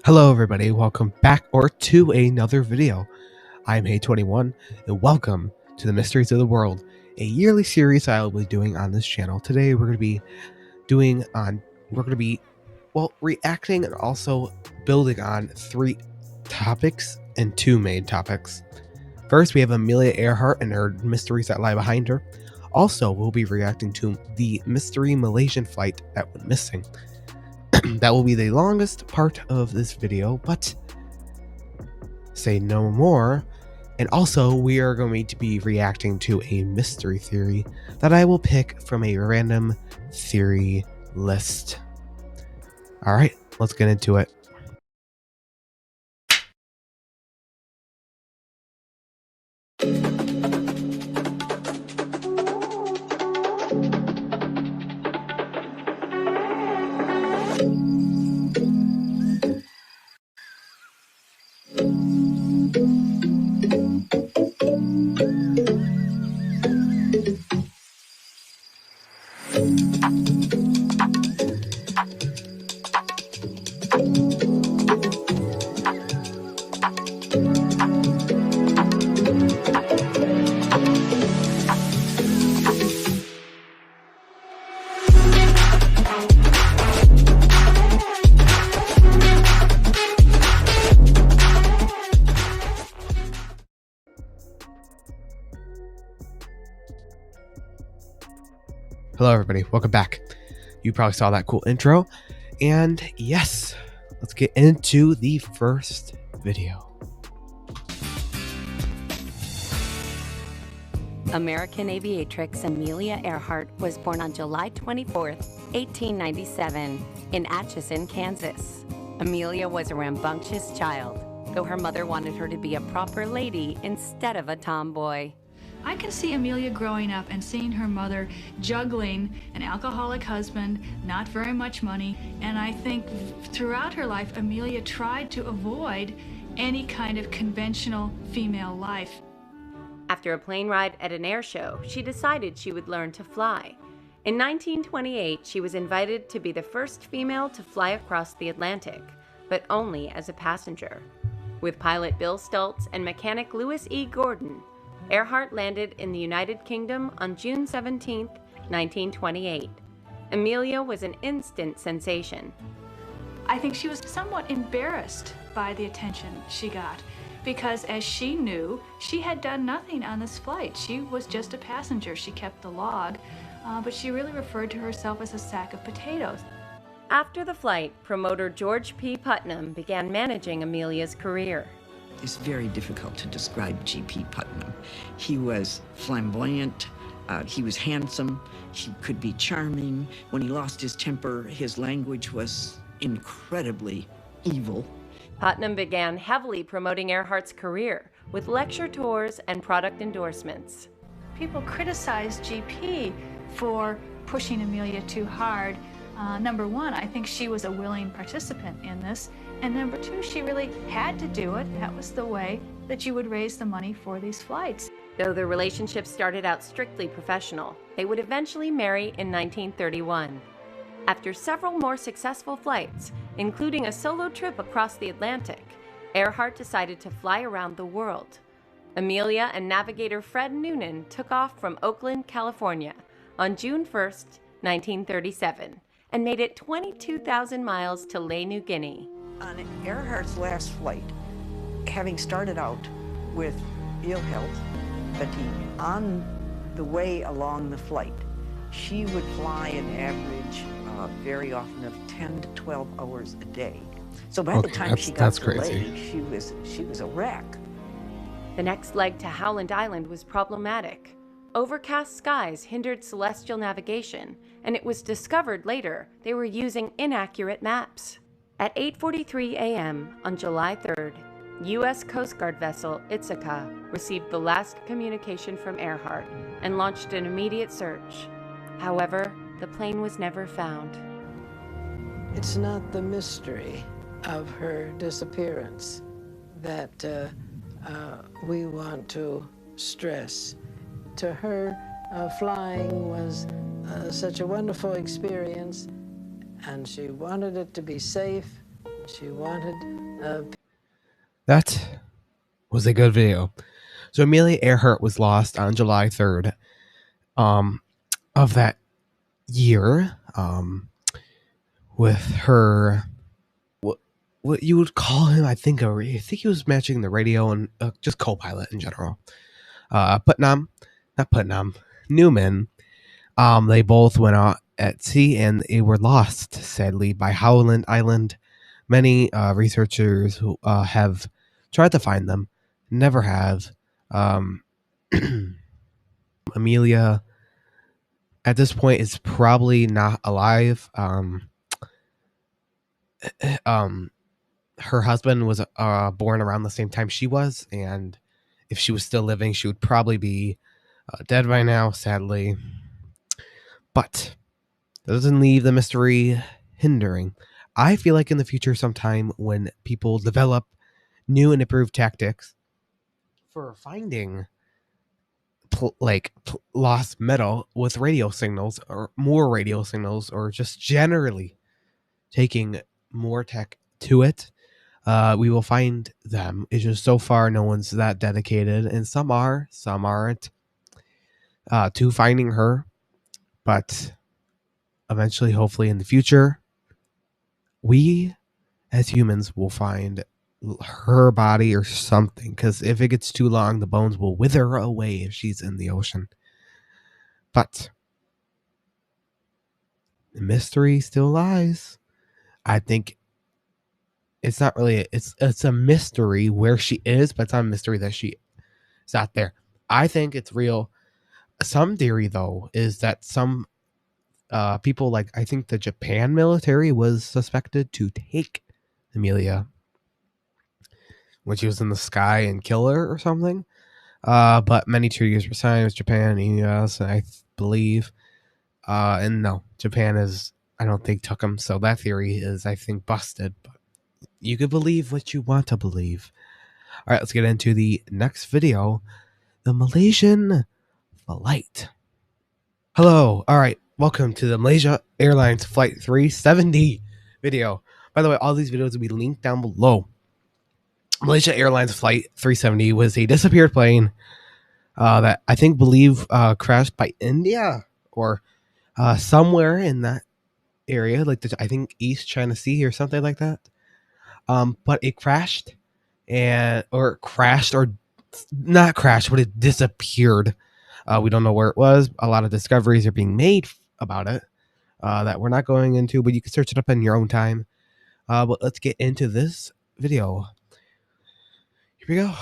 Hello everybody, welcome back to another video. I'm Hey21 and welcome to the Mysteries of the World, a yearly series I will be doing on this channel. Today we're going to be reacting and also building on three topics and two main topics. First, we have Amelia Earhart and her mysteries that lie behind her. Also, we'll be reacting to the mystery Malaysian flight that went missing. That will be the longest part of this video, but say no more. And also, we are going to be reacting to a mystery theory that I will pick from a random theory list. All right, let's get into it. Hello everybody, welcome back. You probably saw that cool intro, and yes, let's get into the first video. American aviatrix Amelia Earhart was born on July 24, 1897, in Atchison, Kansas. Amelia was a rambunctious child, though her mother wanted her to be a proper lady instead of a tomboy. I can see Amelia growing up and seeing her mother juggling an alcoholic husband, not very much money, and I think throughout her life, Amelia tried to avoid any kind of conventional female life. After a plane ride at an air show, she decided she would learn to fly. In 1928, she was invited to be the first female to fly across the Atlantic, but only as a passenger. With pilot Bill Stultz and mechanic Louis E. Gordon, Earhart landed in the United Kingdom on June 17, 1928. Amelia was an instant sensation. I think she was somewhat embarrassed by the attention she got because, as she knew, she had done nothing on this flight. She was just a passenger. She kept the log, but she really referred to herself as a sack of potatoes. After the flight, promoter George P. Putnam began managing Amelia's career. It's very difficult to describe G.P. Putnam. He was flamboyant, he was handsome, he could be charming. When he lost his temper, his language was incredibly evil. Putnam began heavily promoting Earhart's career with lecture tours and product endorsements. People criticized G.P. for pushing Amelia too hard. Number one, I think she was a willing participant in this. And number two, she really had to do it. That was the way that you would raise the money for these flights. Though their relationship started out strictly professional, they would eventually marry in 1931. After several more successful flights, including a solo trip across the Atlantic, Earhart decided to fly around the world. Amelia and navigator Fred Noonan took off from Oakland, California on June 1, 1937, and made it 22,000 miles to Lae, New Guinea. On Earhart's last flight, having started out with ill health, fatigue, on the way along the flight, she would fly an average very often of 10 to 12 hours a day. So by the time she got to Lae, she was a wreck. The next leg to Howland Island was problematic. Overcast skies hindered celestial navigation, and it was discovered later they were using inaccurate maps. At 8:43 a.m. on July 3rd, U.S. Coast Guard vessel Ithaca received the last communication from Earhart and launched an immediate search. However, the plane was never found. It's not the mystery of her disappearance that we want to stress. To her, flying was such a wonderful experience, and she wanted it to be safe, She wanted That was a good video. So Amelia Earhart was lost on July 3rd of that year with her what you would call him, I think he was matching the radio and just co-pilot in general. Newman. They both went out at sea and they were lost, sadly, by Howland Island. Many researchers who have tried to find them, never have. Amelia, at this point, is probably not alive. Her husband was born around the same time she was, and if she was still living, she would probably be dead by now, sadly. But that doesn't leave the mystery hindering. I feel like in the future sometime when people develop new and improved tactics for finding lost metal with radio signals or more radio signals or just generally taking more tech to it, we will find them. It's just so far no one's that dedicated, and some are, some aren't, to finding her. But eventually, hopefully in the future, we as humans will find her body or something, because if it gets too long, the bones will wither away if she's in the ocean. But the mystery still lies. I think it's not really, it's a mystery where she is, but it's not a mystery that she is out there. I think it's real. Some theory, though, is that some people, like I think the Japan military was suspected to take Amelia when she was in the sky and kill her or something. But many treaties were signed with Japan and US, I believe. And no, Japan is, I don't think, took them. So that theory is, I think, busted. But you can believe what you want to believe. All right, let's get into the next video. The Malaysian flight. Hello. All right. Welcome to the Malaysia Airlines Flight 370 video. By the way, all these videos will be linked down below. Malaysia Airlines Flight 370 was a disappeared plane that I believe crashed by India or somewhere in that area, like I think East China Sea or something like that. But it crashed or not crashed, but it disappeared. We don't know where it was. A lot of discoveries are being made about it that we're not going into, but you can search it up in your own time. But let's get into this video. Here we go.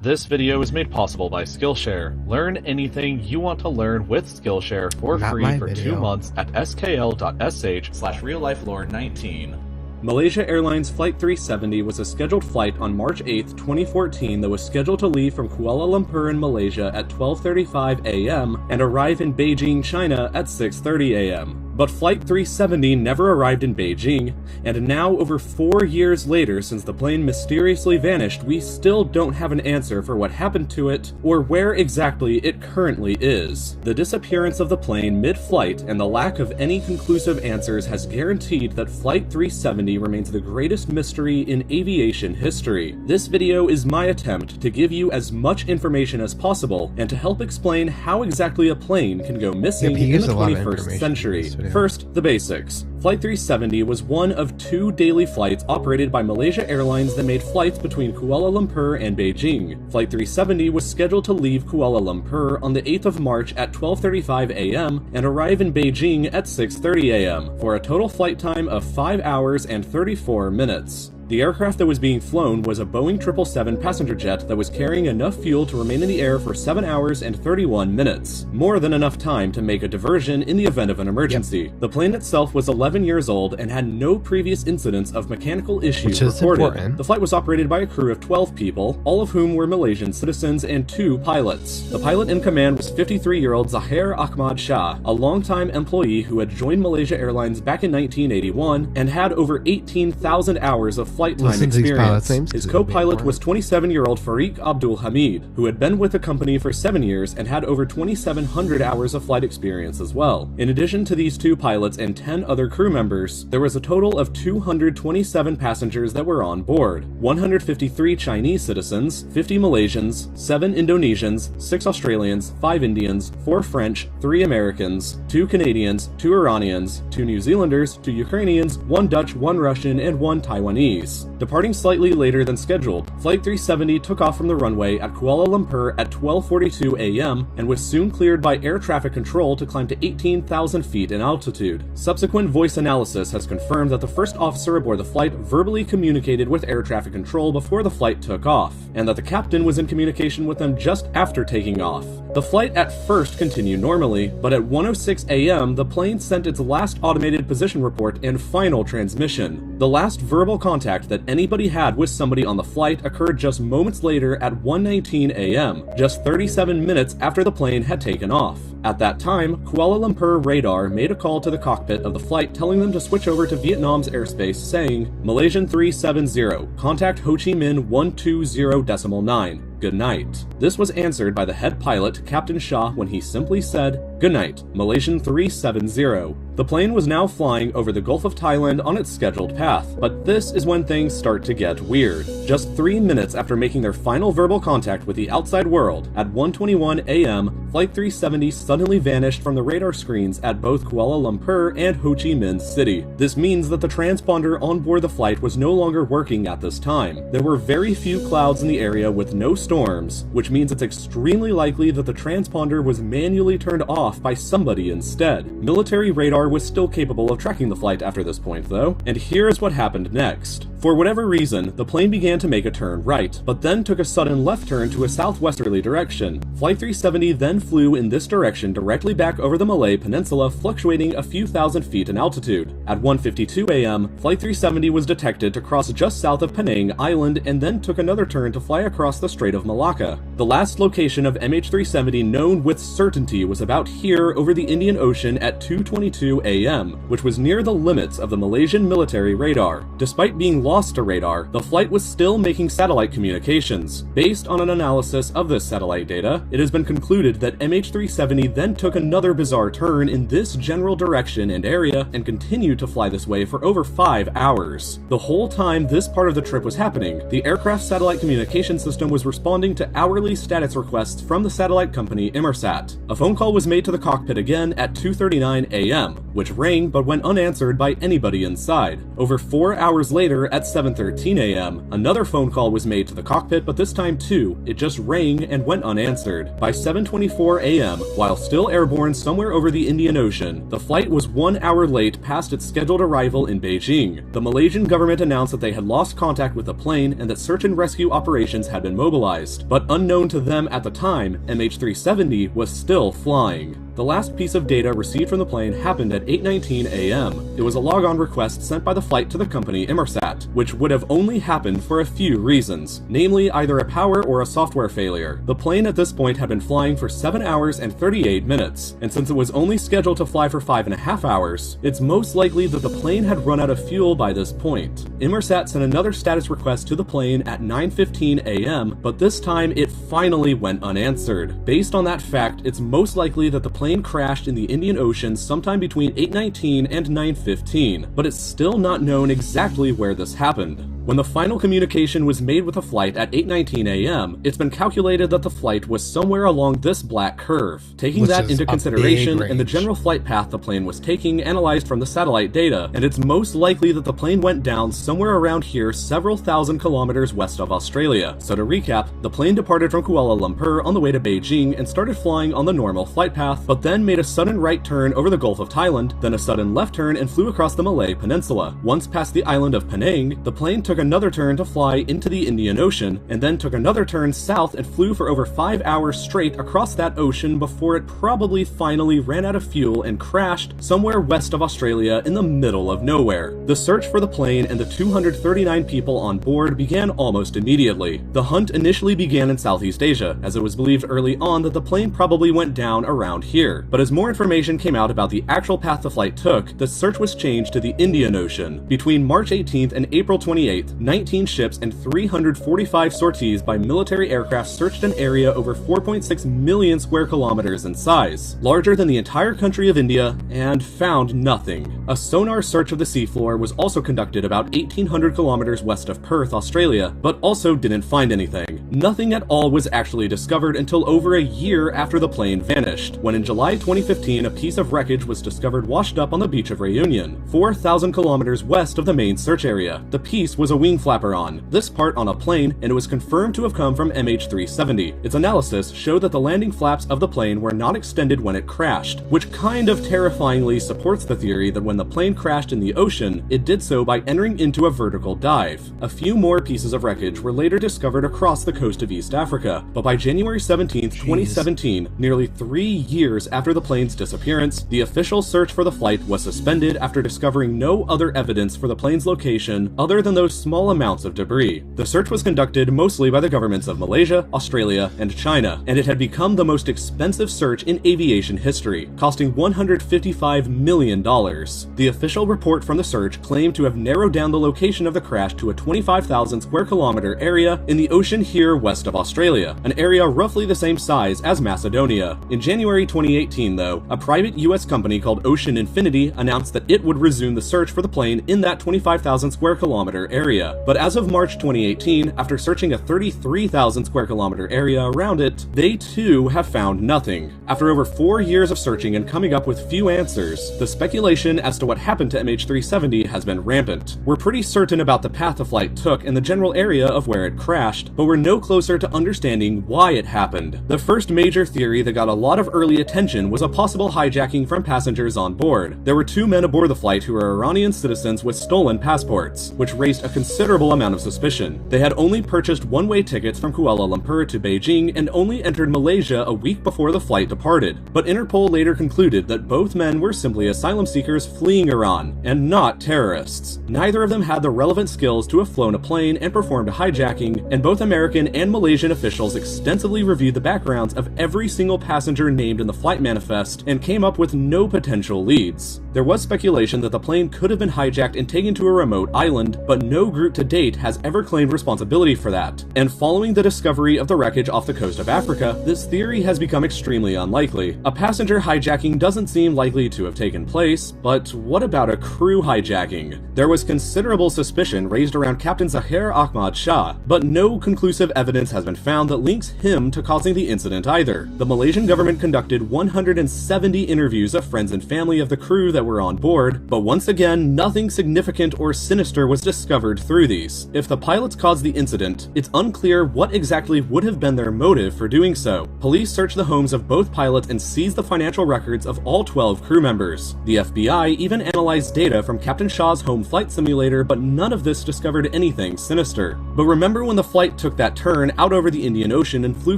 This video is made possible by Skillshare. Learn anything you want to learn with Skillshare for free for 2 months at skl.sh/reallifelore19. Malaysia Airlines Flight 370 was a scheduled flight on March 8, 2014 that was scheduled to leave from Kuala Lumpur in Malaysia at 12:35 a.m. and arrive in Beijing, China at 6:30 a.m. But Flight 370 never arrived in Beijing, and now over 4 years later since the plane mysteriously vanished, we still don't have an answer for what happened to it or where exactly it currently is. The disappearance of the plane mid-flight and the lack of any conclusive answers has guaranteed that Flight 370 remains the greatest mystery in aviation history. This video is my attempt to give you as much information as possible and to help explain how exactly a plane can go missing in the 21st century. First, the basics. Flight 370 was one of 2 daily flights operated by Malaysia Airlines that made flights between Kuala Lumpur and Beijing. Flight 370 was scheduled to leave Kuala Lumpur on the 8th of March at 12:35 a.m. and arrive in Beijing at 6:30 a.m. for a total flight time of 5 hours and 34 minutes. The aircraft that was being flown was a Boeing 777 passenger jet that was carrying enough fuel to remain in the air for 7 hours and 31 minutes, more than enough time to make a diversion in the event of an emergency. Yep. The plane itself was 11 years old and had no previous incidents of mechanical issues reported. Important. The flight was operated by a crew of 12 people, all of whom were Malaysian citizens, and 2 pilots. The pilot in command was 53-year-old Zahir Ahmad Shah, a longtime employee who had joined Malaysia Airlines back in 1981 and had over 18,000 hours of flight time experience. His co-pilot was 27-year-old Farik Abdul Hamid, who had been with the company for 7 years and had over 2,700 hours of flight experience as well. In addition to these 2 pilots and 10 other crew members, there was a total of 227 passengers that were on board. 153 Chinese citizens, 50 Malaysians, 7 Indonesians, 6 Australians, 5 Indians, 4 French, 3 Americans, 2 Canadians, 2 Iranians, 2 New Zealanders, 2 Ukrainians, 1 Dutch, 1 Russian, and 1 Taiwanese. Departing slightly later than scheduled, Flight 370 took off from the runway at Kuala Lumpur at 12:42 a.m. and was soon cleared by air traffic control to climb to 18,000 feet in altitude. Subsequent voice analysis has confirmed that the first officer aboard the flight verbally communicated with air traffic control before the flight took off, and that the captain was in communication with them just after taking off. The flight at first continued normally, but at 1:06 a.m. the plane sent its last automated position report and final transmission. The last verbal contact that anybody had with somebody on the flight occurred just moments later at 1:19 a.m., just 37 minutes after the plane had taken off. At that time, Kuala Lumpur radar made a call to the cockpit of the flight telling them to switch over to Vietnam's airspace, saying, "Malaysian 370, contact Ho Chi Minh 120.9. Good night." This was answered by the head pilot, Captain Shah, when he simply said, "Good night, Malaysian 370. The plane was now flying over the Gulf of Thailand on its scheduled path, but this is when things start to get weird. Just 3 minutes after making their final verbal contact with the outside world, at 1:21 a.m., Flight 370 suddenly vanished from the radar screens at both Kuala Lumpur and Ho Chi Minh City. This means that the transponder on board the flight was no longer working at this time. There were very few clouds in the area with no storms, which means it's extremely likely that the transponder was manually turned off by somebody instead. Military radar was still capable of tracking the flight after this point though, and here's what happened next. For whatever reason, the plane began to make a turn right, but then took a sudden left turn to a southwesterly direction. Flight 370 then flew in this direction directly back over the Malay Peninsula, fluctuating a few thousand feet in altitude. At 1:52 a.m., Flight 370 was detected to cross just south of Penang Island and then took another turn to fly across the Strait of Malacca. The last location of MH370 known with certainty was about here over the Indian Ocean at 2:22 a.m., which was near the limits of the Malaysian military radar. Despite being lost to radar, the flight was still making satellite communications. Based on an analysis of this satellite data, it has been concluded that MH370 then took another bizarre turn in this general direction and area and continued to fly this way for over 5 hours. The whole time this part of the trip was happening, the aircraft satellite communication system was responding to hourly status requests from the satellite company Inmarsat. A phone call was made to the cockpit again at 2:39 a.m., which rang but went unanswered by anybody inside. Over 4 hours later at 7:13 a.m., another phone call was made to the cockpit, but this time too, it just rang and went unanswered. By 7:24 a.m., while still airborne somewhere over the Indian Ocean, the flight was 1 hour late past its scheduled arrival in Beijing. The Malaysian government announced that they had lost contact with the plane and that search and rescue operations had been mobilized, but unknown to them at the time, MH370 was still flying. The last piece of data received from the plane happened at 8:19 a.m. It was a logon request sent by the flight to the company Inmarsat, which would have only happened for a few reasons, namely either a power or a software failure. The plane at this point had been flying for 7 hours and 38 minutes, and since it was only scheduled to fly for 5.5 hours, it's most likely that the plane had run out of fuel by this point. Inmarsat sent another status request to the plane at 9:15 a.m., but this time it finally went unanswered. Based on that fact, it's most likely that the plane crashed in the Indian Ocean sometime between 8:19 and 9:15, but it's still not known exactly where this happened. When the final communication was made with the flight at 8:19 a.m., it's been calculated that the flight was somewhere along this black curve. Taking that into consideration and the general flight path the plane was taking analyzed from the satellite data, and it's most likely that the plane went down somewhere around here several thousand kilometers west of Australia. So to recap, the plane departed from Kuala Lumpur on the way to Beijing and started flying on the normal flight path, but then made a sudden right turn over the Gulf of Thailand, then a sudden left turn and flew across the Malay Peninsula. Once past the island of Penang, the plane took another turn to fly into the Indian Ocean, and then took another turn south and flew for over 5 hours straight across that ocean before it probably finally ran out of fuel and crashed somewhere west of Australia in the middle of nowhere. The search for the plane and the 239 people on board began almost immediately. The hunt initially began in Southeast Asia, as it was believed early on that the plane probably went down around here. But as more information came out about the actual path the flight took, the search was changed to the Indian Ocean. Between March 18th and April 28th, 8th, 19 ships and 345 sorties by military aircraft searched an area over 4.6 million square kilometers in size, larger than the entire country of India, and found nothing. A sonar search of the seafloor was also conducted about 1,800 kilometers west of Perth, Australia, but also didn't find anything. Nothing at all was actually discovered until over a year after the plane vanished, when in July 2015 a piece of wreckage was discovered washed up on the beach of Reunion, 4,000 kilometers west of the main search area. The piece was a wing flapper-on, this part on a plane, and it was confirmed to have come from MH370. Its analysis showed that the landing flaps of the plane were not extended when it crashed, which kind of terrifyingly supports the theory that when the plane crashed in the ocean, it did so by entering into a vertical dive. A few more pieces of wreckage were later discovered across the coast of East Africa, but by January 17, 2017, nearly 3 years after the plane's disappearance, the official search for the flight was suspended after discovering no other evidence for the plane's location other than those small amounts of debris. The search was conducted mostly by the governments of Malaysia, Australia, and China, and it had become the most expensive search in aviation history, costing $155 million. The official report from the search claimed to have narrowed down the location of the crash to a 25,000 square kilometer area in the ocean here west of Australia, an area roughly the same size as Macedonia. In January 2018, though, a private US company called Ocean Infinity announced that it would resume the search for the plane in that 25,000 square kilometer area. But as of March 2018, after searching a 33,000 square kilometer area around it, they too have found nothing. After over 4 years of searching and coming up with few answers, the speculation as to what happened to MH370 has been rampant. We're pretty certain about the path the flight took and the general area of where it crashed, but we're no closer to understanding why it happened. The first major theory that got a lot of early attention was a possible hijacking from passengers on board. There were 2 men aboard the flight who were Iranian citizens with stolen passports, which raised a considerable amount of suspicion. They had only purchased one-way tickets from Kuala Lumpur to Beijing and only entered Malaysia a week before the flight departed. But Interpol later concluded that both men were simply asylum seekers fleeing Iran, and not terrorists. Neither of them had the relevant skills to have flown a plane and performed a hijacking, and both American and Malaysian officials extensively reviewed the backgrounds of every single passenger named in the flight manifest and came up with no potential leads. There was speculation that the plane could have been hijacked and taken to a remote island, but no group to date has ever claimed responsibility for that. And following the discovery of the wreckage off the coast of Africa, this theory has become extremely unlikely. A passenger hijacking doesn't seem likely to have taken place, but what about a crew hijacking? There was considerable suspicion raised around Captain Zahir Ahmad Shah, but no conclusive evidence has been found that links him to causing the incident either. The Malaysian government conducted 170 interviews of friends and family of the crew that were on board, but once again, nothing significant or sinister was discovered through these. If the pilots caused the incident, it's unclear what exactly would have been their motive for doing so. Police searched the homes of both pilots and seized the financial records of all 12 crew members. The FBI even analyzed data from Captain Shah's home flight simulator, but none of this discovered anything sinister. But remember when the flight took that turn out over the Indian Ocean and flew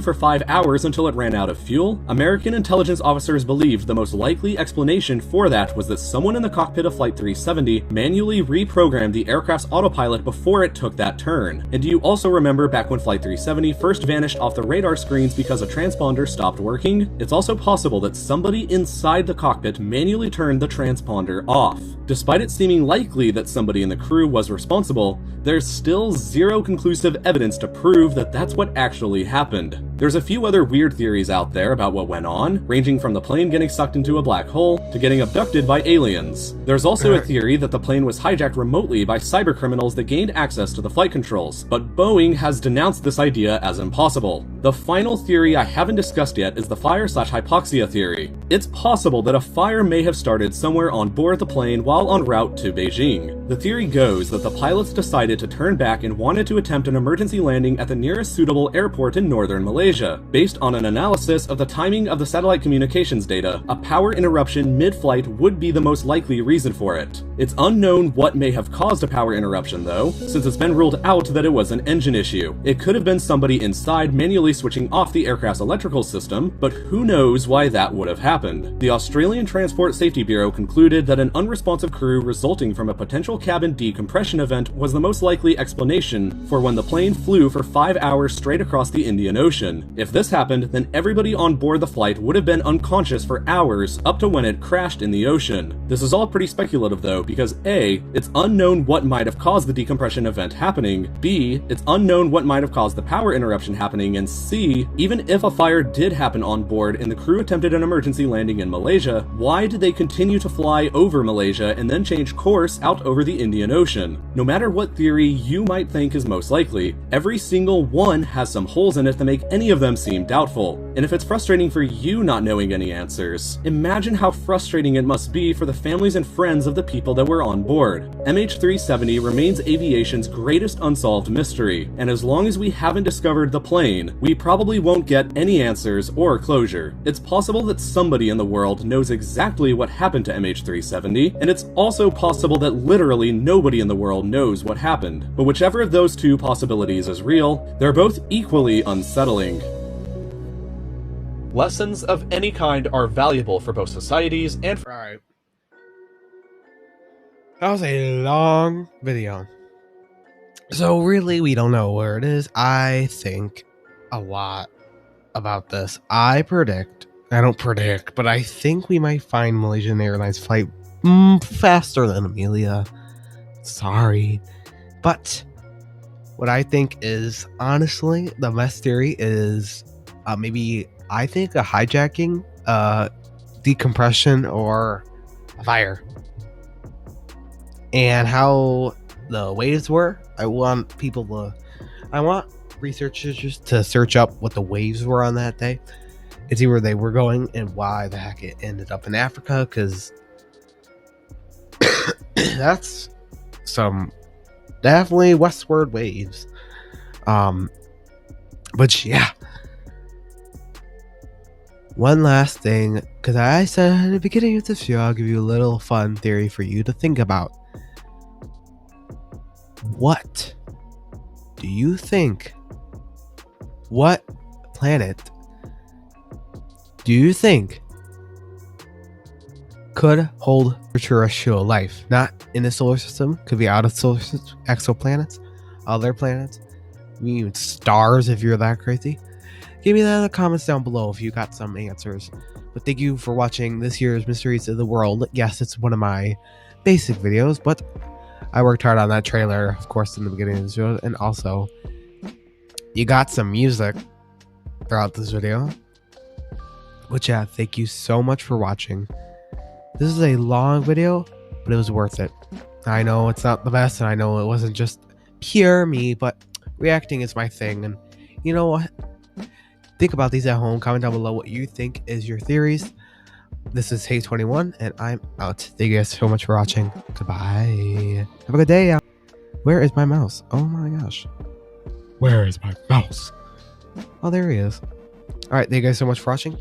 for 5 hours until it ran out of fuel? American intelligence officers believed the most likely explanation for that was that someone in the cockpit of Flight 370 manually reprogrammed the aircraft's autopilot before it took that turn. And do you also remember back when Flight 370 first vanished off the radar screens because a transponder stopped working? It's also possible that somebody inside the cockpit manually turned the transponder off. Despite it seeming likely that somebody in the crew was responsible, there's still zero conclusive evidence to prove that that's what actually happened. There's a few other weird theories out there about what went on, ranging from the plane getting sucked into a black hole to getting abducted by aliens. There's also a theory that the plane was hijacked remotely by cybercriminals that gained access to the flight controls, but Boeing has denounced this idea as impossible. The final theory I haven't discussed yet is the fire/hypoxia theory. It's possible that a fire may have started somewhere on board the plane while en route to Beijing. The theory goes that the pilots decided to turn back and wanted to attempt an emergency landing at the nearest suitable airport in northern Malaysia. Based on an analysis of the timing of the satellite communications data, a power interruption mid-flight would be the most likely reason for it. It's unknown what may have caused a power interruption though, since it's been ruled out that it was an engine issue. It could have been somebody inside manually switching off the aircraft's electrical system, but who knows why that would have happened. The Australian Transport Safety Bureau concluded that an unresponsive crew resulting from a potential cabin decompression event was the most likely explanation for when the plane flew for 5 hours straight across the Indian Ocean. If this happened, then everybody on board the flight would have been unconscious for hours up to when it crashed in the ocean. This is all pretty speculative though, because A, it's unknown what might have caused the decompression event happening, B, it's unknown what might have caused the power interruption happening, and C, even if a fire did happen on board and the crew attempted an emergency landing in Malaysia, why did they continue to fly over Malaysia and then change course out over the Indian Ocean? No matter what theory you might think is most likely, every single one has some holes in it that make any of them seem doubtful. And if it's frustrating for you not knowing any answers, imagine how frustrating it must be for the families and friends of the people that were on board. MH370 remains aviation's greatest unsolved mystery, and as long as we haven't discovered the plane, we probably won't get any answers or closure. It's possible that somebody in the world knows exactly what happened to MH370, and it's also possible that literally nobody in the world knows what happened. But whichever of those two possibilities is real, they're both equally unsettling. Lessons of any kind are valuable for both societies and for... Alright. That was a long video. So really, we don't know where it is. I think a lot about this. I don't predict, but I think we might find Malaysian Airlines flight faster than Amelia. Sorry. But what I think is, honestly, the best theory is maybe, I think, a hijacking, decompression, or a fire. And how the waves were, I want researchers to search up what the waves were on that day and see where they were going and why the heck it ended up in Africa, because that's some definitely westward waves. But yeah, one last thing, because I said at the beginning of this video, I'll give you a little fun theory for you to think about. What do you think? What planet do you think could hold terrestrial life? Not in the solar system, could be out of solar system, exoplanets, other planets, even stars if you're that crazy. Give me that in the comments down below if you got some answers. But thank you for watching this year's Mysteries of the World. Yes, it's one of my basic videos, but I worked hard on that trailer, of course, in the beginning of this video, and also you got some music throughout this video. But yeah, thank you so much for watching. This is a long video, but it was worth it. I know it's not the best, and I know it wasn't just pure me, but reacting is my thing. And you know what? Think about these at home. Comment down below what you think is your theories. This is Hey21, and I'm out. Thank you guys so much for watching. Goodbye. Have a good day. Where is my mouse? Oh my gosh. Where is my mouse? Oh, there he is. Alright, thank you guys so much for watching.